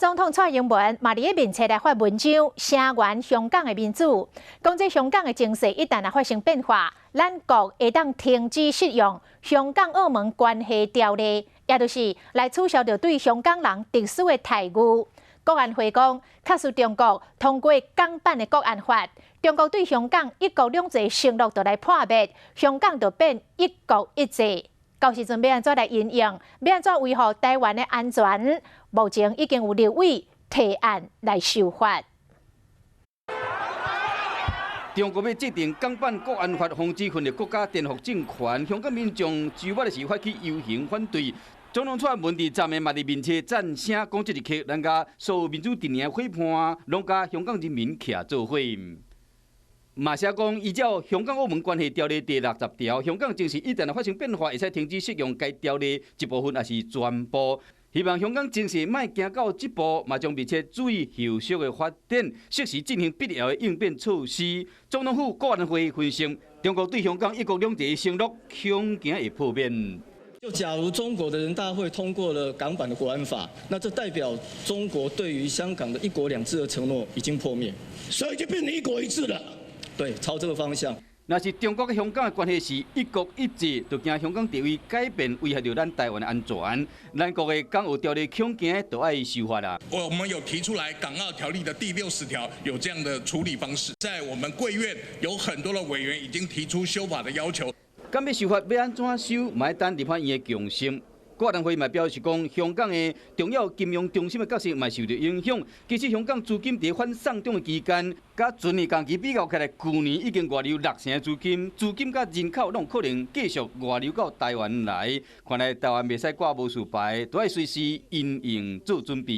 总统蔡英文嘛伫面册来发文章，声援香港的民主，讲这香港的情势一旦发生变化，咱国会当停止适用《香港澳门关系条例》，也就是来取消着对香港人特殊的待遇。国安会讲，确实中国通过港版的国安法，中国对香港一国两制承诺就来破灭，香港就变一国一制。到时阵要安怎来应用？要安怎维护台湾的安全？目前已经有立委提案来修法。中国要制定港版国安法，防止分裂国家、颠覆政权。香港民众周末的时发起游行反对。总统蔡文伫昨暝嘛伫面册赞声，讲这一刻，咱甲所有民主阵营的伙伴，拢甲香港人民徛做伙。马写讲，依照《香港澳门关系条例》第60条，香港情势一旦发生变化，会使停止适用该条例一部分，也是全部。希望香港情势莫行到这步，嘛将密切注意后续的发展，适时进行必要的应变措施。总统府国安会分析，中国对香港一国两制的承诺，恐惊会破灭。就假如中国的人大会通过了港版的国安法，那这代表中国对于香港的一国两制的承诺已经破灭，所以就变成一国一制了。对，朝这个方向。若是中国跟香港的关系是一国一制，就惊香港地位改变，危害到咱台湾的安全。咱国的港澳条例恐惊都要修法啦。我们有提出来港澳条例的第60条有这样的处理方式，在我们贵院有很多的委员已经提出修法的要求。敢要修法要安怎修，嘛要等立法院的共识。国安会嘛表示讲，香港的重要金融中心的角色嘛受到影响。其实香港资金在反送中的期间，甲前年同期比较起来，去年已经外流60%的资金甲人口拢可能继续外流到台湾来。看来台湾袂使挂无事牌，都要随时因应做准备。